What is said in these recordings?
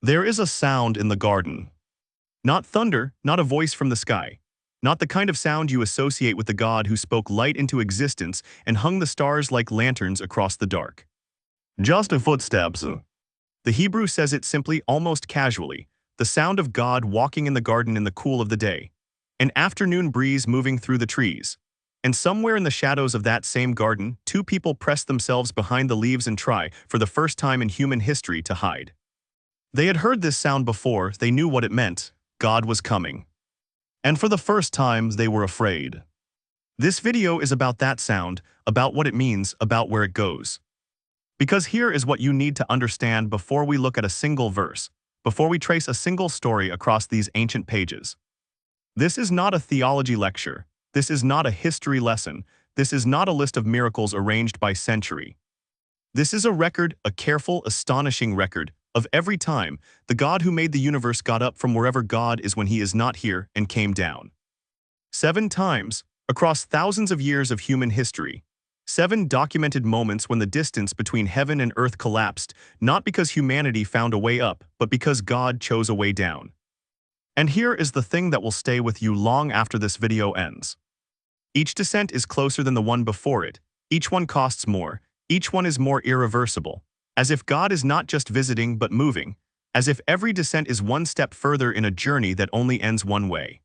There is a sound in the garden. Not thunder, not a voice from the sky. Not the kind of sound you associate with the God who spoke light into existence and hung the stars like lanterns across the dark. Just a footsteps. The Hebrew says it simply, almost casually, the sound of God walking in the garden in the cool of the day. An afternoon breeze moving through the trees. And somewhere in the shadows of that same garden, two people pressed themselves behind the leaves and try, for the first time in human history, to hide. They had heard this sound before, they knew what it meant. God was coming. And for the first time, they were afraid. This video is about that sound, about what it means, about where it goes. Because here is what you need to understand before we look at a single verse, before we trace a single story across these ancient pages. This is not a theology lecture. This is not a history lesson. This is not a list of miracles arranged by century. This is a record, a careful, astonishing record, of every time the God who made the universe got up from wherever God is when he is not here and came down. 7 times, across thousands of years of human history. 7 documented moments when the distance between heaven and earth collapsed, not because humanity found a way up, but because God chose a way down. And here is the thing that will stay with you long after this video ends. Each descent is closer than the one before it. Each one costs more. Each one is more irreversible. As if God is not just visiting but moving, as if every descent is one step further in a journey that only ends one way.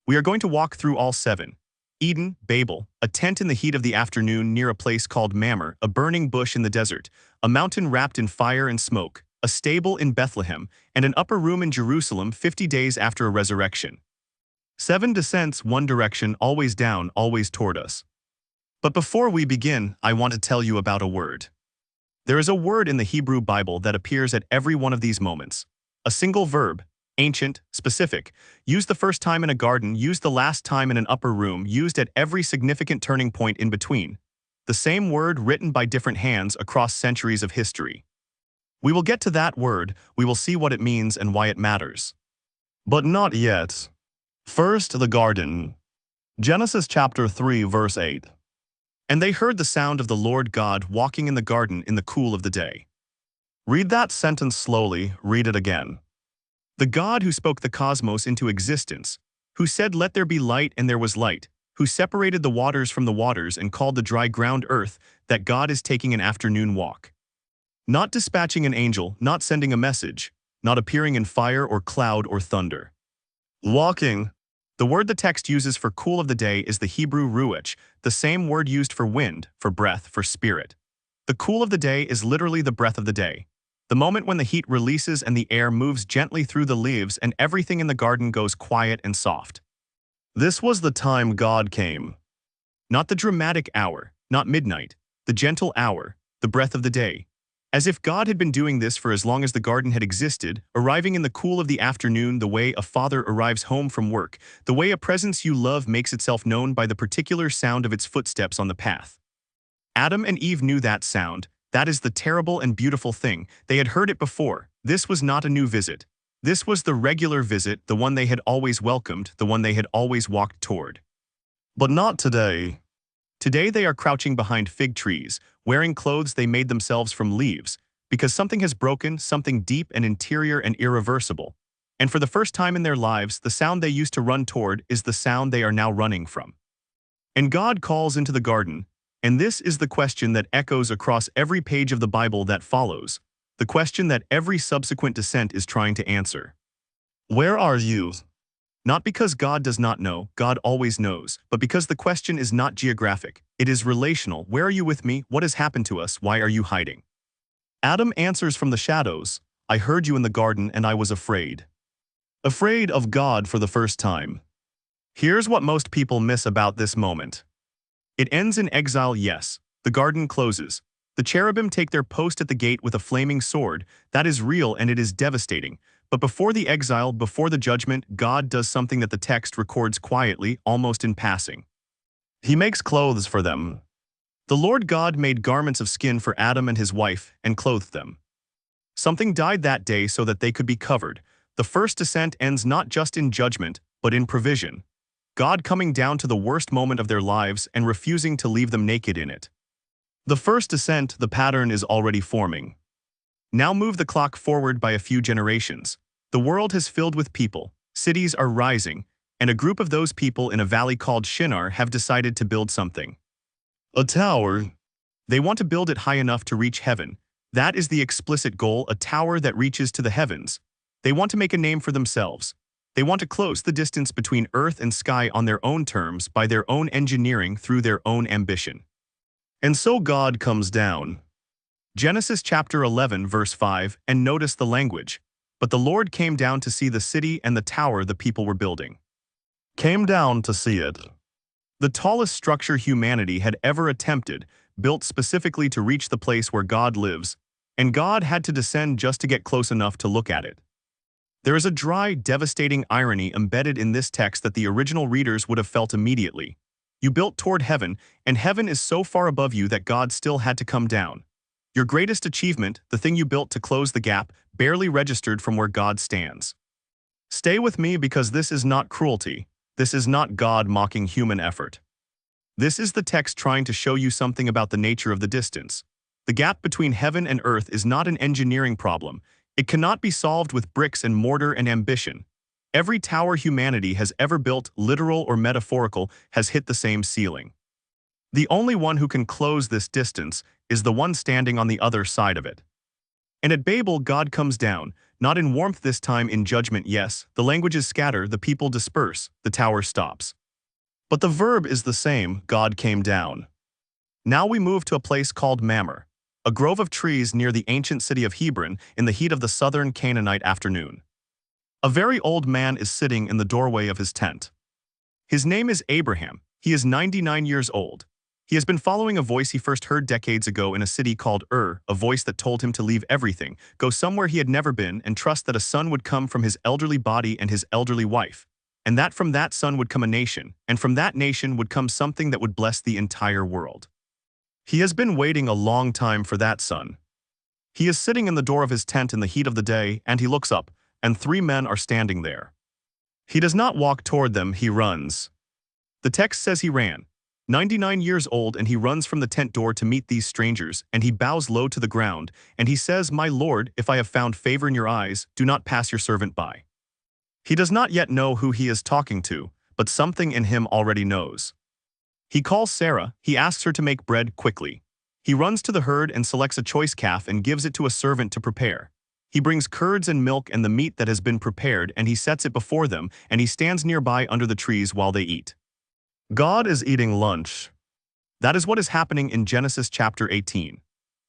We are going to walk through all 7. Eden, Babel, a tent in the heat of the afternoon near a place called Mamre, a burning bush in the desert, a mountain wrapped in fire and smoke, a stable in Bethlehem, and an upper room in Jerusalem 50 days after a resurrection. 7 descents, one direction, always down, always toward us. But before we begin, I want to tell you about a word. There is a word in the Hebrew Bible that appears at every one of these moments. A single verb, ancient, specific, used the first time in a garden, used the last time in an upper room, used at every significant turning point in between. The same word written by different hands across centuries of history. We will get to that word, we will see what it means and why it matters. But not yet. First, the garden. Genesis chapter 3, verse 8. And they heard the sound of the Lord God walking in the garden in the cool of the day. Read that sentence slowly, read it again. The God who spoke the cosmos into existence, who said let there be light and there was light, who separated the waters from the waters and called the dry ground earth, that God is taking an afternoon walk. Not dispatching an angel, not sending a message, not appearing in fire or cloud or thunder. Walking. The word the text uses for cool of the day is the Hebrew ruach, the same word used for wind, for breath, for spirit. The cool of the day is literally the breath of the day. The moment when the heat releases and the air moves gently through the leaves and everything in the garden goes quiet and soft. This was the time God came. Not the dramatic hour, not midnight, the gentle hour, the breath of the day. As if God had been doing this for as long as the garden had existed, arriving in the cool of the afternoon the way a father arrives home from work, the way a presence you love makes itself known by the particular sound of its footsteps on the path. Adam and Eve knew that sound. That is the terrible and beautiful thing. They had heard it before. This was not a new visit. This was the regular visit, the one they had always welcomed, the one they had always walked toward. But not today. Today they are crouching behind fig trees, wearing clothes they made themselves from leaves, because something has broken, something deep and interior and irreversible. And for the first time in their lives, the sound they used to run toward is the sound they are now running from. And God calls into the garden, and this is the question that echoes across every page of the Bible that follows, the question that every subsequent descent is trying to answer. Where are you? Not because God does not know, God always knows, but because the question is not geographic, it is relational. Where are you with me? What has happened to us? Why are you hiding? Adam answers from the shadows, I heard you in the garden and I was afraid. Afraid of God for the first time. Here's what most people miss about this moment. It ends in exile, yes. The garden closes. The cherubim take their post at the gate with a flaming sword. That is real and it is devastating. But before the exile, before the judgment, God does something that the text records quietly, almost in passing. He makes clothes for them. The Lord God made garments of skin for Adam and his wife and clothed them. Something died that day so that they could be covered. The first descent ends not just in judgment, but in provision. God coming down to the worst moment of their lives and refusing to leave them naked in it. The first descent, the pattern is already forming. Now move the clock forward by a few generations. The world has filled with people, cities are rising, and a group of those people in a valley called Shinar have decided to build something. A tower. They want to build it high enough to reach heaven. That is the explicit goal, a tower that reaches to the heavens. They want to make a name for themselves. They want to close the distance between earth and sky on their own terms, by their own engineering, through their own ambition. And so God comes down. Genesis chapter 11 verse 5, and notice the language. But the Lord came down to see the city and the tower the people were building. Came down to see it. The tallest structure humanity had ever attempted, built specifically to reach the place where God lives, and God had to descend just to get close enough to look at it. There is a dry, devastating irony embedded in this text that the original readers would have felt immediately. You built toward heaven, and heaven is so far above you that God still had to come down. Your greatest achievement, the thing you built to close the gap, barely registered from where God stands. Stay with me, because this is not cruelty. This is not God mocking human effort. This is the text trying to show you something about the nature of the distance. The gap between heaven and earth is not an engineering problem. It cannot be solved with bricks and mortar and ambition. Every tower humanity has ever built, literal or metaphorical, has hit the same ceiling. The only one who can close this distance is the one standing on the other side of it. And at Babel, God comes down, not in warmth this time, in judgment. Yes, the languages scatter, the people disperse, the tower stops. But the verb is the same, God came down. Now we move to a place called Mamre, a grove of trees near the ancient city of Hebron in the heat of the southern Canaanite afternoon. A very old man is sitting in the doorway of his tent. His name is Abraham. He is 99 years old. He has been following a voice he first heard decades ago in a city called a voice that told him to leave everything, go somewhere he had never been, and trust that a son would come from his elderly body and his elderly wife, and that from that son would come a nation, and from that nation would come something that would bless the entire world. He has been waiting a long time for that son. He is sitting in the door of his tent in the heat of the day, and he looks up, and 3 men are standing there. He does not walk toward them, he runs. The text says he ran. 99 years old, and he runs from the tent door to meet these strangers, and he bows low to the ground, and he says, "My Lord, if I have found favor in your eyes, do not pass your servant by." He does not yet know who he is talking to, but something in him already knows. He calls Sarah, he asks her to make bread quickly. He runs to the herd and selects a choice calf and gives it to a servant to prepare. He brings curds and milk and the meat that has been prepared, and he sets it before them, and he stands nearby under the trees while they eat. God is eating lunch. That is what is happening in Genesis chapter 18.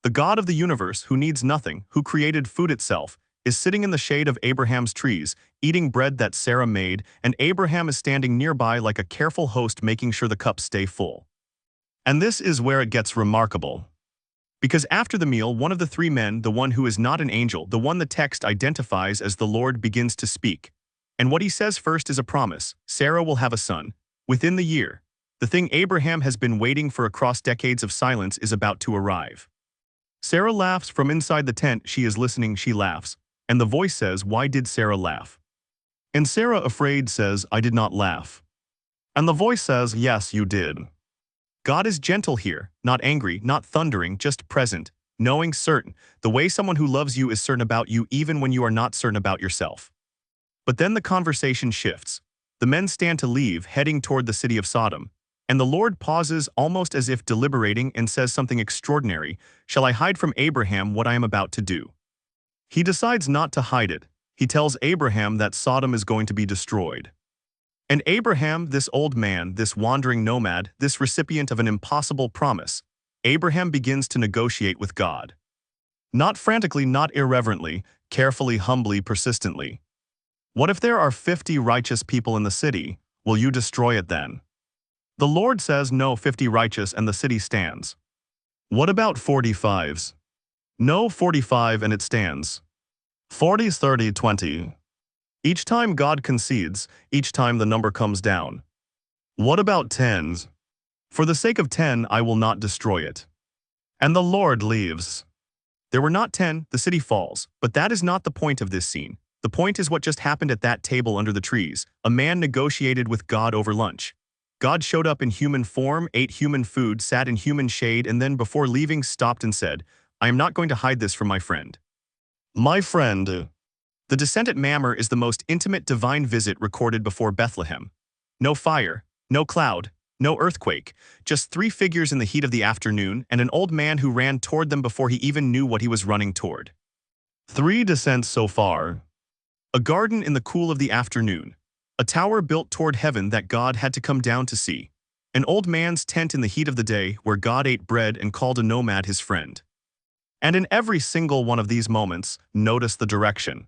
The God of the universe, who needs nothing, who created food itself, is sitting in the shade of Abraham's trees, eating bread that Sarah made, and Abraham is standing nearby like a careful host, making sure the cups stay full. And this is where it gets remarkable. Because after the meal, one of the 3 men, the one who is not an angel, the one the text identifies as the Lord, begins to speak. And what he says first is a promise. Sarah will have a son. Within the year, the thing Abraham has been waiting for across decades of silence is about to arrive. Sarah laughs from inside the tent. She is listening, she laughs. And the voice says, "Why did Sarah laugh?" And Sarah, afraid, says, "I did not laugh." And the voice says, "Yes, you did." God is gentle here, not angry, not thundering, just present, knowing, certain, the way someone who loves you is certain about you even when you are not certain about yourself. But then the conversation shifts. The men stand to leave, heading toward the city of Sodom. And the Lord pauses, almost as if deliberating, and says something extraordinary. "Shall I hide from Abraham what I am about to do?" He decides not to hide it. He tells Abraham that Sodom is going to be destroyed. And Abraham, this old man, this wandering nomad, this recipient of an impossible promise, Abraham begins to negotiate with God. Not frantically, not irreverently, carefully, humbly, persistently. What if there are 50 righteous people in the city? Will you destroy it then? The Lord says, no, 50 righteous and the city stands. What about 45s? No, 45 and it stands. 40s, 30, 20. Each time God concedes, each time the number comes down. What about 10s? For the sake of 10, I will not destroy it. And the Lord leaves. There were not 10, the city falls, but that is not the point of this scene. The point is what just happened at that table under the trees. A man negotiated with God over lunch. God showed up in human form, ate human food, sat in human shade, and then before leaving stopped and said, "I am not going to hide this from my friend." My friend. The descent at Mamre is the most intimate divine visit recorded before Bethlehem. No fire, no cloud, no earthquake, just three figures in the heat of the afternoon and an old man who ran toward them before he even knew what he was running toward. 3 descents so far. A garden in the cool of the afternoon. A tower built toward heaven that God had to come down to see. An old man's tent in the heat of the day where God ate bread and called a nomad his friend. And in every single one of these moments, notice the direction.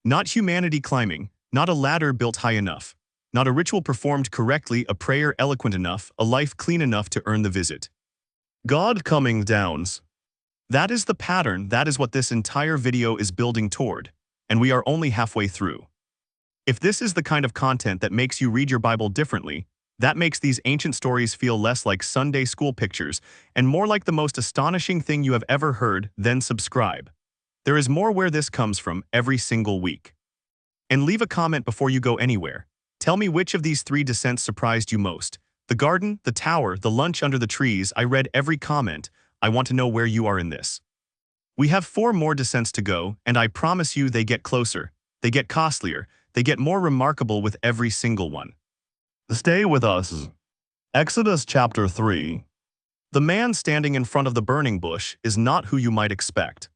Not humanity climbing, not a ladder built high enough, not a ritual performed correctly, a prayer eloquent enough, a life clean enough to earn the visit. God coming downs. That is the pattern, that is what this entire video is building toward, and we are only halfway through. If this is the kind of content that makes you read your Bible differently, that makes these ancient stories feel less like Sunday school pictures and more like the most astonishing thing you have ever heard, then subscribe. There is more where this comes from every single week. And leave a comment before you go anywhere. Tell me which of these 3 descents surprised you most. The garden, the tower, the lunch under the trees. I read every comment. I want to know where you are in this. We have 4 more descents to go, and I promise you they get closer, they get costlier, they get more remarkable with every single one. Stay with us. Exodus chapter 3. The man standing in front of the burning bush is not who you might expect.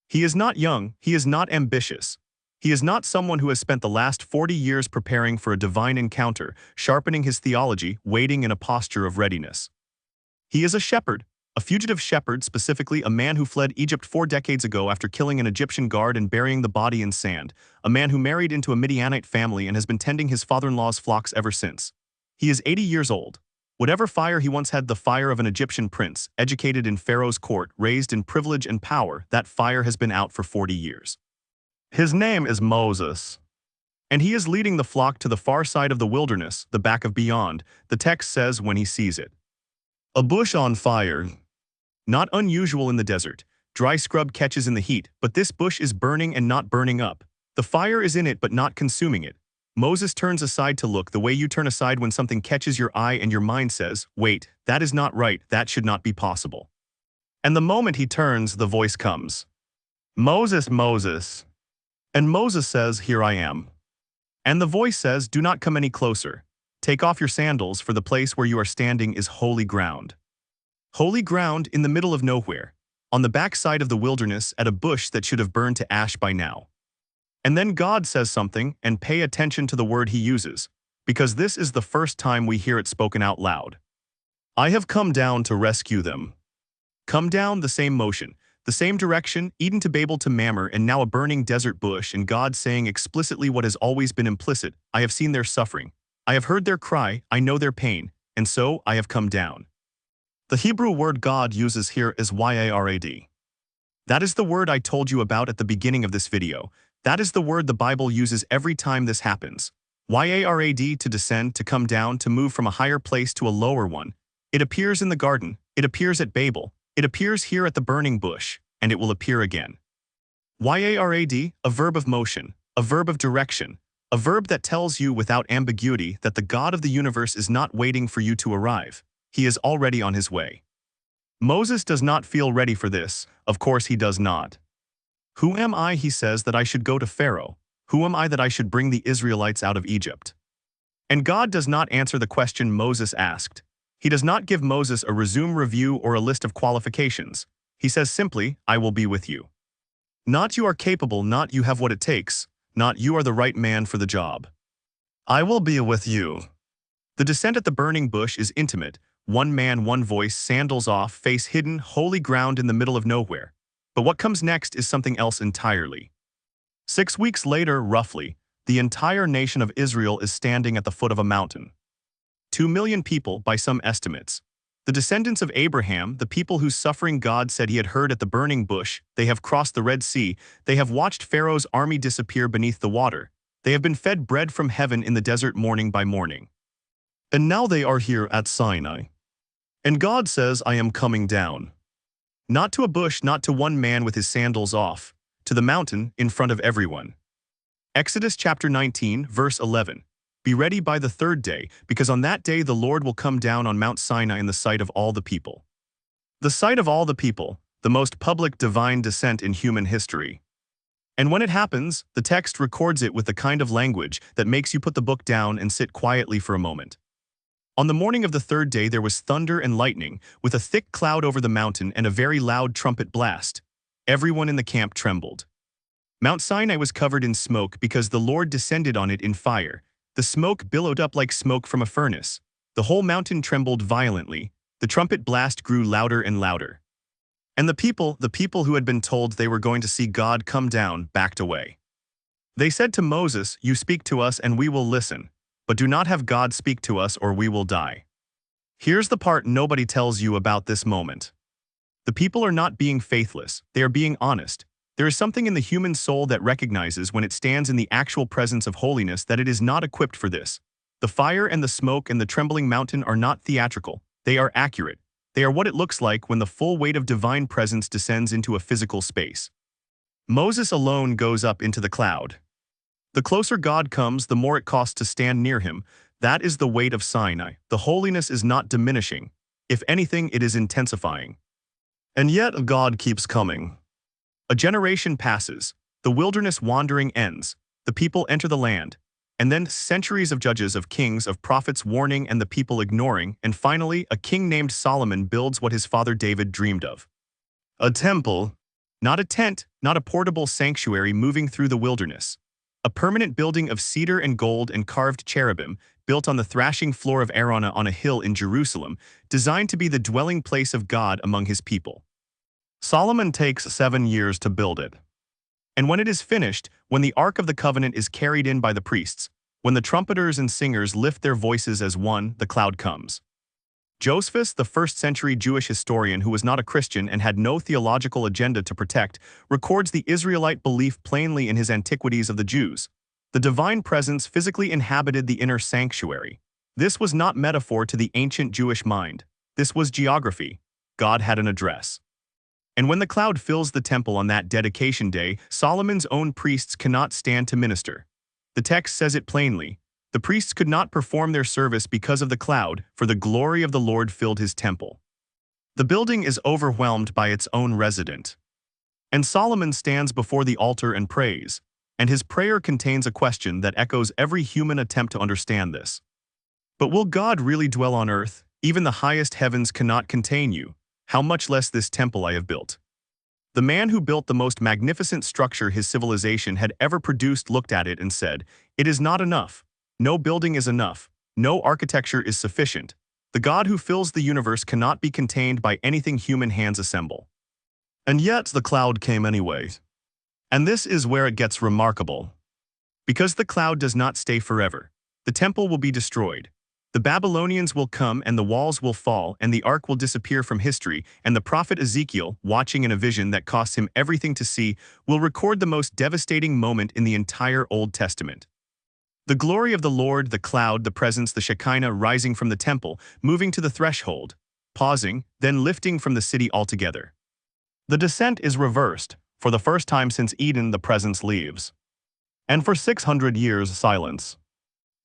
He is not young, he is not ambitious. He is not someone who has spent the last 40 years preparing for a divine encounter, sharpening his theology, waiting in a posture of readiness. He is a shepherd, a fugitive shepherd, specifically a man who fled Egypt 4 decades ago after killing an Egyptian guard and burying the body in sand, a man who married into a Midianite family and has been tending his father-in-law's flocks ever since. He is 80 years old. Whatever fire he once had, the fire of an Egyptian prince, educated in Pharaoh's court, raised in privilege and power, that fire has been out for 40 years. His name is Moses. And he is leading the flock to the far side of the wilderness, the back of beyond, the text says when he sees it. A bush on fire. Not unusual in the desert. Dry scrub catches in the heat, but this bush is burning and not burning up. The fire is in it but not consuming it. Moses turns aside to look the way you turn aside when something catches your eye and your mind says, wait, that is not right, that should not be possible. And the moment he turns, the voice comes. Moses, Moses. And Moses says, here I am. And the voice says, do not come any closer. Take off your sandals, for the place where you are standing is holy ground. Holy ground in the middle of nowhere, on the backside of the wilderness at a bush that should have burned to ash by now. And then God says something, and pay attention to the word he uses, because this is the first time we hear it spoken out loud. I have come down to rescue them. Come down, the same motion, the same direction, Eden to Babel to Mamre, and now a burning desert bush, and God saying explicitly what has always been implicit, I have seen their suffering, I have heard their cry, I know their pain, and so I have come down. The Hebrew word God uses here is YARAD. That is the word I told you about at the beginning of this video. That is the word the Bible uses every time this happens. YARAD, to descend, to come down, to move from a higher place to a lower one. It appears in the garden, it appears at Babel, it appears here at the burning bush, and it will appear again. YARAD, a verb of motion, a verb of direction, a verb that tells you without ambiguity that the God of the universe is not waiting for you to arrive. He is already on his way. Moses does not feel ready for this, of course he does not. Who am I, he says, that I should go to Pharaoh? Who am I that I should bring the Israelites out of Egypt? And God does not answer the question Moses asked. He does not give Moses a resume review or a list of qualifications. He says simply, I will be with you. Not you are capable, not you have what it takes, not you are the right man for the job. I will be with you. The descent at the burning bush is intimate, one man, one voice, sandals off, face hidden, holy ground in the middle of nowhere. But what comes next is something else entirely. 6 weeks later, roughly, the entire nation of Israel is standing at the foot of a mountain. 2 million people, by some estimates. The descendants of Abraham, the people whose suffering God said he had heard at the burning bush, they have crossed the Red Sea, they have watched Pharaoh's army disappear beneath the water, they have been fed bread from heaven in the desert morning by morning. And now they are here at Sinai. And God says, I am coming down. Not to a bush, not to one man with his sandals off, to the mountain in front of everyone. Exodus chapter 19, verse 11. Be ready by the 3rd day, because on that day the Lord will come down on Mount Sinai in the sight of all the people. The sight of all the people, the most public divine descent in human history. And when it happens, the text records it with the kind of language that makes you put the book down and sit quietly for a moment. On the morning of the third day there was thunder and lightning, with a thick cloud over the mountain and a very loud trumpet blast. Everyone in the camp trembled. Mount Sinai was covered in smoke because the Lord descended on it in fire. The smoke billowed up like smoke from a furnace. The whole mountain trembled violently. The trumpet blast grew louder and louder. And the people who had been told they were going to see God come down, backed away. They said to Moses, "You speak to us and we will listen, but do not have God speak to us or we will die." Here's the part nobody tells you about this moment. The people are not being faithless, they are being honest. There is something in the human soul that recognizes when it stands in the actual presence of holiness that it is not equipped for this. The fire and the smoke and the trembling mountain are not theatrical, they are accurate. They are what it looks like when the full weight of divine presence descends into a physical space. Moses alone goes up into the cloud. The closer God comes, the more it costs to stand near him. That is the weight of Sinai. The holiness is not diminishing. If anything, it is intensifying. And yet God keeps coming. A generation passes. The wilderness wandering ends. The people enter the land. And then centuries of judges, of kings, of prophets warning and the people ignoring, and finally a king named Solomon builds what his father David dreamed of. A temple, not a tent, not a portable sanctuary moving through the wilderness. A permanent building of cedar and gold and carved cherubim, built on the thrashing floor of Araunah on a hill in Jerusalem, designed to be the dwelling place of God among his people. Solomon takes 7 years to build it. And when it is finished, when the Ark of the Covenant is carried in by the priests, when the trumpeters and singers lift their voices as one, the cloud comes. Josephus, the first-century Jewish historian who was not a Christian and had no theological agenda to protect, records the Israelite belief plainly in his Antiquities of the Jews. The divine presence physically inhabited the inner sanctuary. This was not metaphor to the ancient Jewish mind. This was geography. God had an address. And when the cloud fills the temple on that dedication day, Solomon's own priests cannot stand to minister. The text says it plainly. The priests could not perform their service because of the cloud, for the glory of the Lord filled his temple. The building is overwhelmed by its own resident. And Solomon stands before the altar and prays, and his prayer contains a question that echoes every human attempt to understand this. But will God really dwell on earth? Even the highest heavens cannot contain you. How much less this temple I have built. The man who built the most magnificent structure his civilization had ever produced looked at it and said, "It is not enough. No building is enough. No architecture is sufficient. The God who fills the universe cannot be contained by anything human hands assemble." And yet the cloud came anyway. And this is where it gets remarkable. Because the cloud does not stay forever. The temple will be destroyed. The Babylonians will come and the walls will fall and the ark will disappear from history, and the prophet Ezekiel, watching in a vision that costs him everything to see, will record the most devastating moment in the entire Old Testament. The glory of the Lord, the cloud, the presence, the Shekinah rising from the temple, moving to the threshold, pausing, then lifting from the city altogether. The descent is reversed. For the first time since Eden, the presence leaves. And for 600 years, silence.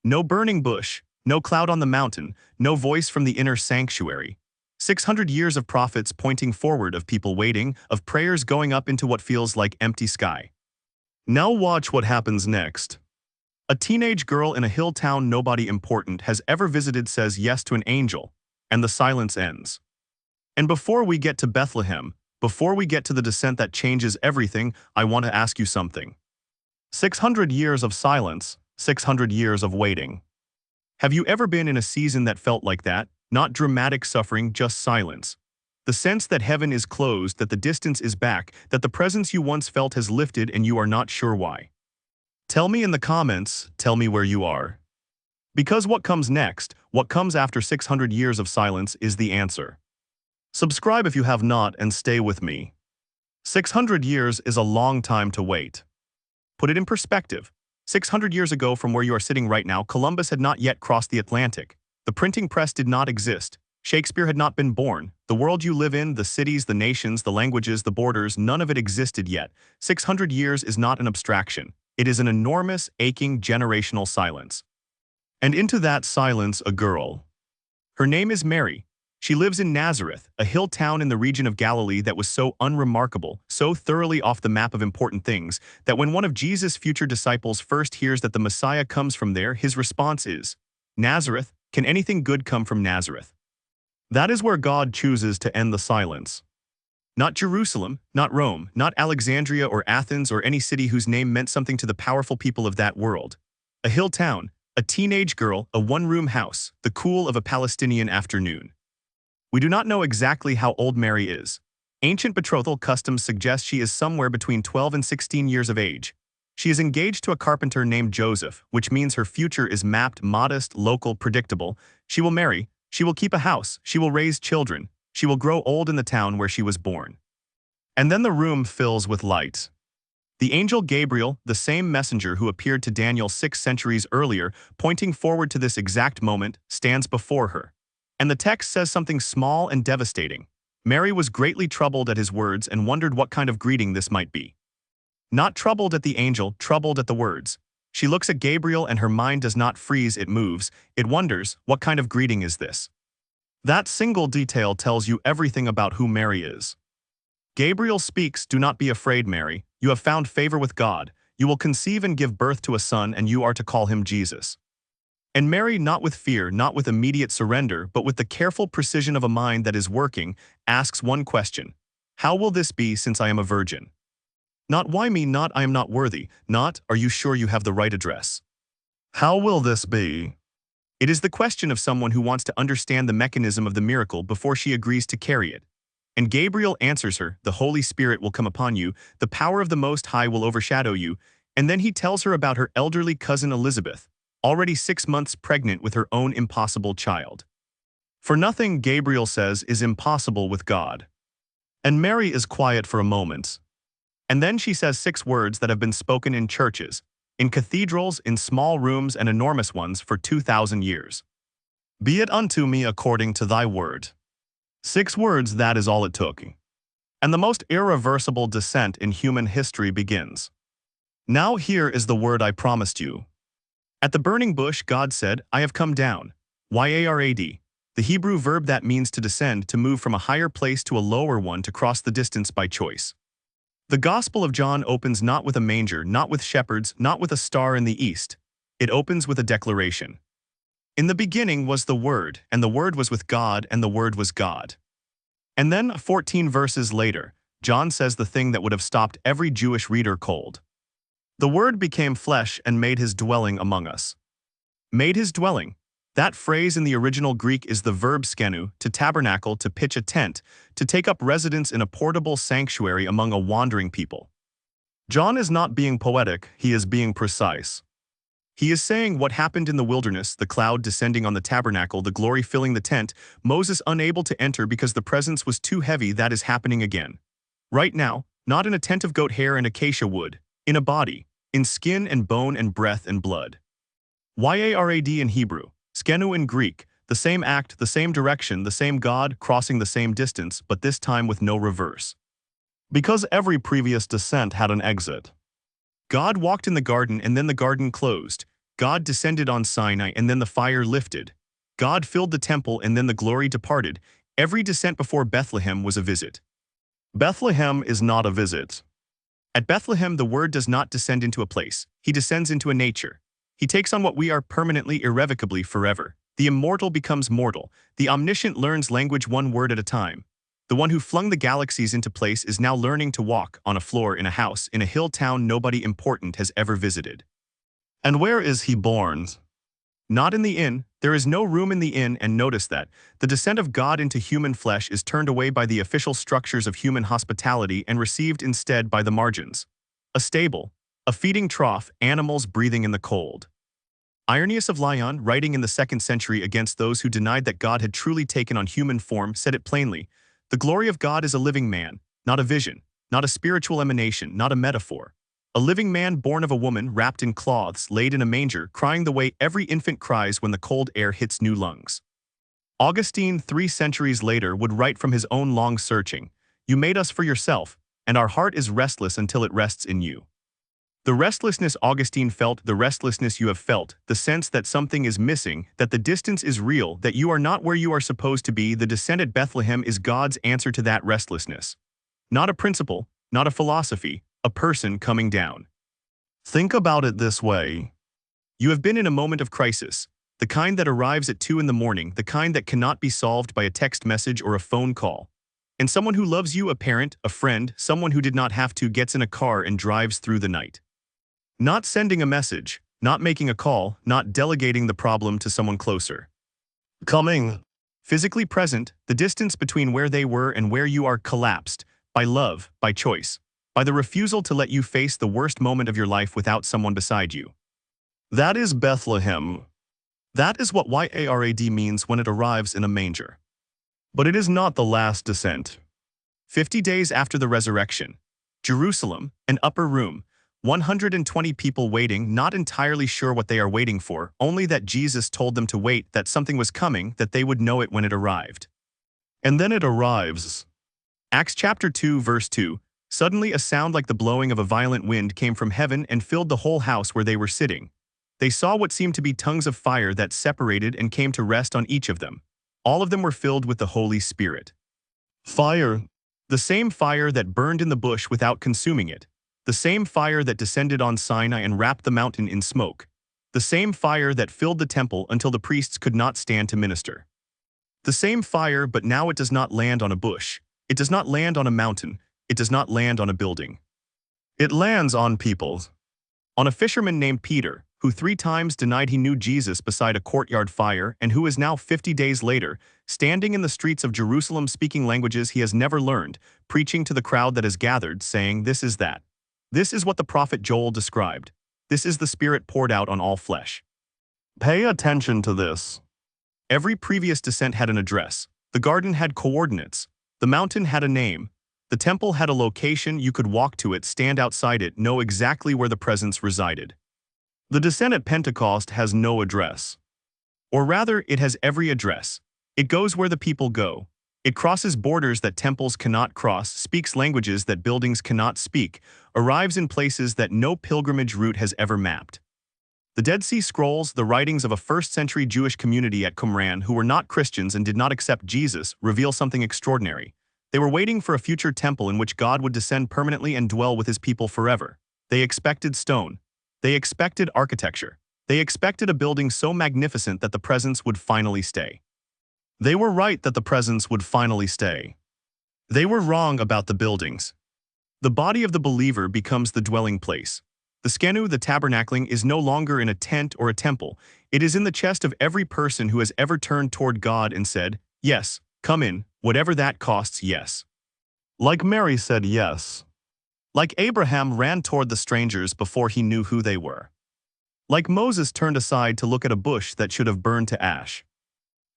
No burning bush. No cloud on the mountain, no voice from the inner sanctuary. 600 years of prophets pointing forward, of people waiting, of prayers going up into what feels like empty sky. Now watch what happens next. A teenage girl in a hill town nobody important has ever visited says yes to an angel, and the silence ends. And before we get to Bethlehem, before we get to the descent that changes everything, I want to ask you something. 600 years of silence, 600 years of waiting. Have you ever been in a season that felt like that? Not dramatic suffering, just silence. The sense that heaven is closed, that the distance is back, that the presence you once felt has lifted and you are not sure why. Tell me in the comments, tell me where you are. Because what comes next, what comes after 600 years of silence, is the answer. Subscribe if you have not and stay with me. 600 years is a long time to wait. Put it in perspective. 600 years ago from where you are sitting right now, Columbus had not yet crossed the Atlantic. The printing press did not exist. Shakespeare had not been born. The world you live in, the cities, the nations, the languages, the borders, none of it existed yet. 600 years is not an abstraction. It is an enormous, aching, generational silence. And into that silence, a girl. Her name is Mary. She lives in Nazareth, a hill town in the region of Galilee that was so unremarkable, so thoroughly off the map of important things, that when one of Jesus' future disciples first hears that the Messiah comes from there, his response is, "Nazareth? Can anything good come from Nazareth?" That is where God chooses to end the silence. Not Jerusalem, not Rome, not Alexandria or Athens or any city whose name meant something to the powerful people of that world. A hill town, a teenage girl, a one-room house, the cool of a Palestinian afternoon. We do not know exactly how old Mary is. Ancient betrothal customs suggest she is somewhere between 12 and 16 years of age. She is engaged to a carpenter named Joseph, which means her future is mapped, modest, local, predictable. She will marry, she will keep a house, she will raise children, she will grow old in the town where she was born. And then the room fills with light. The angel Gabriel, the same messenger who appeared to Daniel 6 centuries earlier, pointing forward to this exact moment, stands before her. And the text says something small and devastating. Mary was greatly troubled at his words and wondered what kind of greeting this might be. Not troubled at the angel, troubled at the words. She looks at Gabriel and her mind does not freeze, it moves. It wonders, what kind of greeting is this? That single detail tells you everything about who Mary is. Gabriel speaks, "Do not be afraid, Mary. You have found favor with God. You will conceive and give birth to a son, and you are to call him Jesus." And Mary, not with fear, not with immediate surrender, but with the careful precision of a mind that is working, asks one question. How will this be since I am a virgin? Not why me, not I am not worthy, not are you sure you have the right address. How will this be? It is the question of someone who wants to understand the mechanism of the miracle before she agrees to carry it. And Gabriel answers her, "The Holy Spirit will come upon you, the power of the Most High will overshadow you," and then he tells her about her elderly cousin Elizabeth, already 6 months pregnant with her own impossible child. For nothing, Gabriel says, is impossible with God. And Mary is quiet for a moment. And then she says 6 words that have been spoken in churches, in cathedrals, in small rooms and enormous ones for 2,000 years. "Be it unto me according to thy word." 6 words, that is all it took. And the most irreversible descent in human history begins. Now here is the word I promised you. At the burning bush, God said, "I have come down." YARAD, the Hebrew verb that means to descend, to move from a higher place to a lower one, to cross the distance by choice. The Gospel of John opens not with a manger, not with shepherds, not with a star in the east. It opens with a declaration. In the beginning was the Word, and the Word was with God, and the Word was God. And then, 14 verses later, John says the thing that would have stopped every Jewish reader cold. The Word became flesh and made his dwelling among us. Made his dwelling. That phrase in the original Greek is the verb skenu, to tabernacle, to pitch a tent, to take up residence in a portable sanctuary among a wandering people. John is not being poetic, he is being precise. He is saying what happened in the wilderness, the cloud descending on the tabernacle, the glory filling the tent, Moses unable to enter because the presence was too heavy, that is happening again. Right now, not in a tent of goat hair and acacia wood, in a body, in skin and bone and breath and blood. YARAD in Hebrew, skenu in Greek, the same act, the same direction, the same God, crossing the same distance, but this time with no reverse. Because every previous descent had an exit. God walked in the garden and then the garden closed. God descended on Sinai and then the fire lifted. God filled the temple and then the glory departed. Every descent before Bethlehem was a visit. Bethlehem is not a visit. At Bethlehem, the Word does not descend into a place. He descends into a nature. He takes on what we are permanently, irrevocably, forever. The immortal becomes mortal. The omniscient learns language one word at a time. The one who flung the galaxies into place is now learning to walk on a floor in a house in a hill town nobody important has ever visited. And where is he born? Not in the inn. There is no room in the inn, and notice that the descent of God into human flesh is turned away by the official structures of human hospitality and received instead by the margins. A stable, a feeding trough, animals breathing in the cold. Irenaeus of Lyon, writing in the 2nd century against those who denied that God had truly taken on human form, said it plainly. The glory of God is a living man, not a vision, not a spiritual emanation, not a metaphor. A living man born of a woman, wrapped in cloths, laid in a manger, crying the way every infant cries when the cold air hits new lungs. Augustine, 3 centuries later, would write from his own long searching, "You made us for yourself, and our heart is restless until it rests in you." The restlessness Augustine felt, the restlessness you have felt, the sense that something is missing, that the distance is real, that you are not where you are supposed to be, the descent at Bethlehem is God's answer to that restlessness. Not a principle, not a philosophy, a person coming down. Think about it this way. You have been in a moment of crisis, the kind that arrives at 2 in the morning, the kind that cannot be solved by a text message or a phone call. And someone who loves you, a parent, a friend, someone who did not have to, gets in a car and drives through the night. Not sending a message, not making a call, not delegating the problem to someone closer. Coming. Physically present, the distance between where they were and where you are collapsed, by love, by choice, by the refusal to let you face the worst moment of your life without someone beside you. That is Bethlehem. That is what YARAD means when it arrives in a manger. But it is not the last descent. 50 days after the resurrection, Jerusalem, an upper room, 120 people waiting, not entirely sure what they are waiting for, only that Jesus told them to wait, that something was coming, that they would know it when it arrived. And then it arrives. Acts chapter 2 verse 2, suddenly a sound like the blowing of a violent wind came from heaven and filled the whole house where they were sitting. They saw what seemed to be tongues of fire that separated and came to rest on each of them. All of them were filled with the Holy Spirit. Fire. The same fire that burned in the bush without consuming it. The same fire that descended on Sinai and wrapped the mountain in smoke. The same fire that filled the temple until the priests could not stand to minister. The same fire, but now it does not land on a bush. It does not land on a mountain. It does not land on a building. It lands on people. On a fisherman named Peter, who 3 times denied he knew Jesus beside a courtyard fire, and who is now 50 days later, standing in the streets of Jerusalem speaking languages he has never learned, preaching to the crowd that has gathered, saying, "This is that. This is what the prophet Joel described. This is the Spirit poured out on all flesh." Pay attention to this. Every previous descent had an address. The garden had coordinates. The mountain had a name. The temple had a location. You could walk to it, stand outside it, know exactly where the presence resided. The descent at Pentecost has no address. Or rather, it has every address. It goes where the people go. It crosses borders that temples cannot cross, speaks languages that buildings cannot speak, arrives in places that no pilgrimage route has ever mapped. The Dead Sea Scrolls, the writings of a first-century Jewish community at Qumran who were not Christians and did not accept Jesus, reveal something extraordinary. They were waiting for a future temple in which God would descend permanently and dwell with his people forever. They expected stone. They expected architecture. They expected a building so magnificent that the presence would finally stay. They were right that the presence would finally stay. They were wrong about the buildings. The body of the believer becomes the dwelling place. The skenu, the tabernacling, is no longer in a tent or a temple. It is in the chest of every person who has ever turned toward God and said, "Yes, come in, whatever that costs, yes." Like Mary said yes. Like Abraham ran toward the strangers before he knew who they were. Like Moses turned aside to look at a bush that should have burned to ash.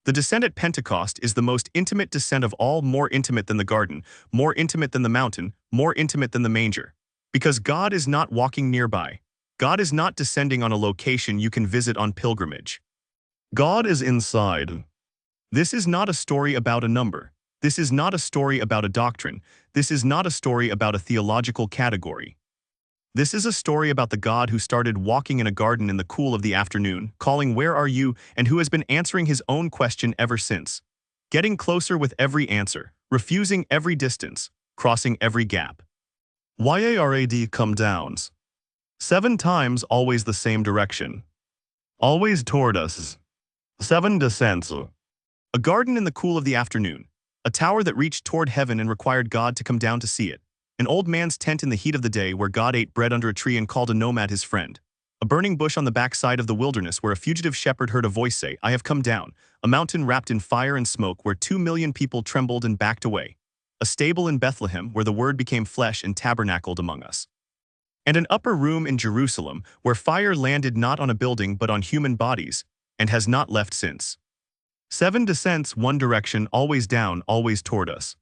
The descent at Pentecost is the most intimate descent of all, more intimate than the garden, more intimate than the mountain, more intimate than the manger. Because God is not walking nearby. God is not descending on a location you can visit on pilgrimage. God is inside. This is not a story about a number. This is not a story about a doctrine. This is not a story about a theological category. This is a story about the God who started walking in a garden in the cool of the afternoon, calling, "Where are you?" and who has been answering his own question ever since. Getting closer with every answer, refusing every distance, crossing every gap. YARAD come downs. 7 times, always the same direction. Always toward us. 7 descents. A garden in the cool of the afternoon. A tower that reached toward heaven and required God to come down to see it. An old man's tent in the heat of the day where God ate bread under a tree and called a nomad his friend. A burning bush on the backside of the wilderness where a fugitive shepherd heard a voice say, "I have come down." A mountain wrapped in fire and smoke where 2 million people trembled and backed away. A stable in Bethlehem where the Word became flesh and tabernacled among us. And an upper room in Jerusalem where fire landed not on a building but on human bodies, and has not left since. 7 descents, one direction, always down, always toward us.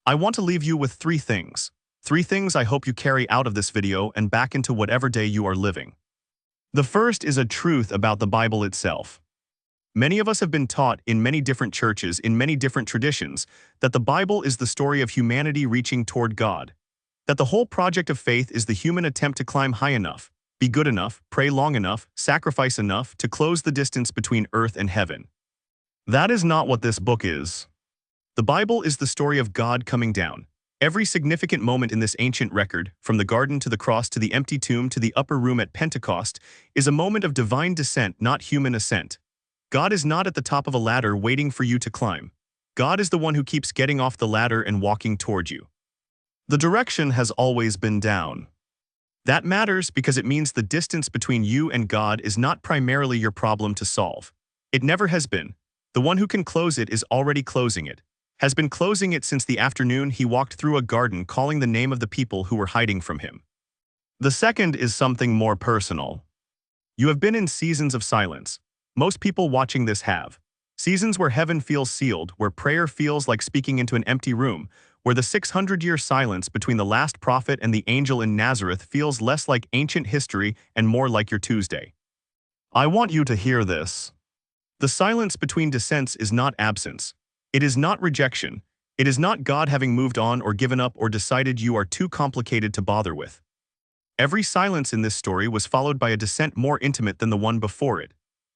I want to leave you with 3 things. 3 things I hope you carry out of this video and back into whatever day you are living. The first is a truth about the Bible itself. Many of us have been taught in many different churches, in many different traditions, that the Bible is the story of humanity reaching toward God. That the whole project of faith is the human attempt to climb high enough, be good enough, pray long enough, sacrifice enough to close the distance between earth and heaven. That is not what this book is. The Bible is the story of God coming down. Every significant moment in this ancient record, from the garden to the cross to the empty tomb to the upper room at Pentecost, is a moment of divine descent, not human ascent. God is not at the top of a ladder waiting for you to climb. God is the one who keeps getting off the ladder and walking toward you. The direction has always been down. That matters because it means the distance between you and God is not primarily your problem to solve. It never has been. The one who can close it is already closing it, has been closing it since the afternoon he walked through a garden calling the name of the people who were hiding from him. The second is something more personal. You have been in seasons of silence. Most people watching this have. Seasons where heaven feels sealed, where prayer feels like speaking into an empty room, where the 600-year silence between the last prophet and the angel in Nazareth feels less like ancient history and more like your Tuesday. I want you to hear this. The silence between descents is not absence. It is not rejection. It is not God having moved on or given up or decided you are too complicated to bother with. Every silence in this story was followed by a descent more intimate than the one before it.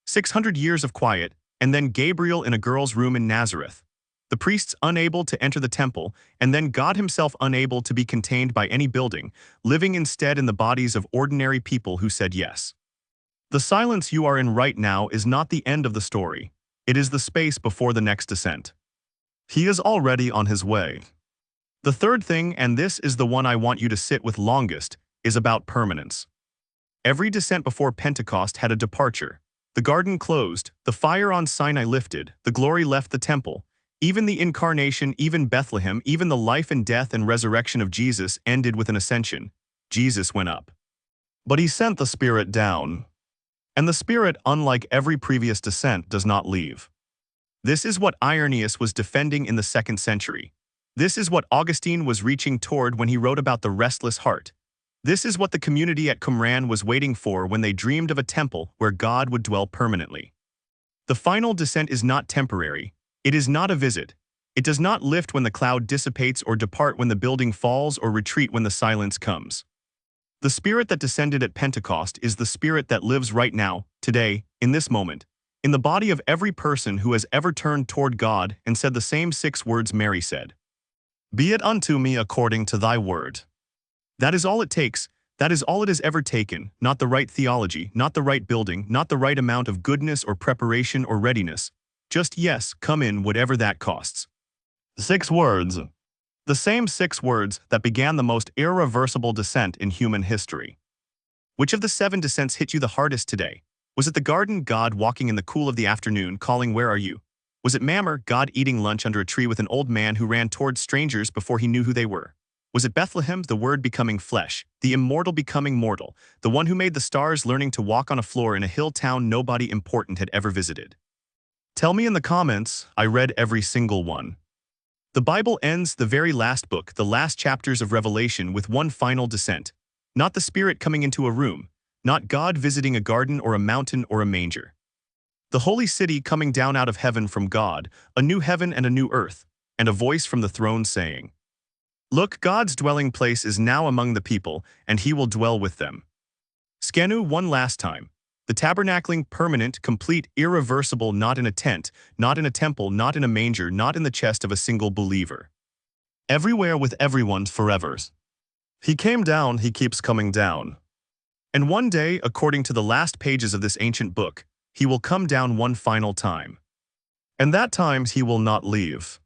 600 years of quiet, and then Gabriel in a girl's room in Nazareth. The priests unable to enter the temple, and then God himself unable to be contained by any building, living instead in the bodies of ordinary people who said yes. The silence you are in right now is not the end of the story. It is the space before the next descent. He is already on his way. The third thing, and this is the one I want you to sit with longest, is about permanence. Every descent before Pentecost had a departure. The garden closed, the fire on Sinai lifted, the glory left the temple. Even the incarnation, even Bethlehem, even the life and death and resurrection of Jesus ended with an ascension. Jesus went up. But he sent the Spirit down. And the Spirit, unlike every previous descent, does not leave. This is what Irenaeus was defending in the 2nd century. This is what Augustine was reaching toward when he wrote about the restless heart. This is what the community at Qumran was waiting for when they dreamed of a temple where God would dwell permanently. The final descent is not temporary. It is not a visit. It does not lift when the cloud dissipates or depart when the building falls or retreat when the silence comes. The Spirit that descended at Pentecost is the Spirit that lives right now, today, in this moment, in the body of every person who has ever turned toward God and said the same 6 words Mary said. Be it unto me according to thy word. That is all it takes. That is all it has ever taken, not the right theology, not the right building, not the right amount of goodness or preparation or readiness. Just yes, come in whatever that costs. 6 words. The same 6 words that began the most irreversible descent in human history. Which of the 7 descents hit you the hardest today? Was it the garden, God walking in the cool of the afternoon calling, "Where are you?" Was it Mamre, God eating lunch under a tree with an old man who ran towards strangers before he knew who they were? Was it Bethlehem, the Word becoming flesh, the immortal becoming mortal, the one who made the stars learning to walk on a floor in a hill town nobody important had ever visited? Tell me in the comments. I read every single one. The Bible ends, the very last book, the last chapters of Revelation, with one final descent. Not the Spirit coming into a room, not God visiting a garden or a mountain or a manger. The holy city coming down out of heaven from God, a new heaven and a new earth, and a voice from the throne saying, "Look, God's dwelling place is now among the people, and he will dwell with them." Skenu one last time. The tabernacling, permanent, complete, irreversible, not in a tent, not in a temple, not in a manger, not in the chest of a single believer. Everywhere with everyone forever. He came down, he keeps coming down. And one day, according to the last pages of this ancient book, he will come down one final time. And that times he will not leave.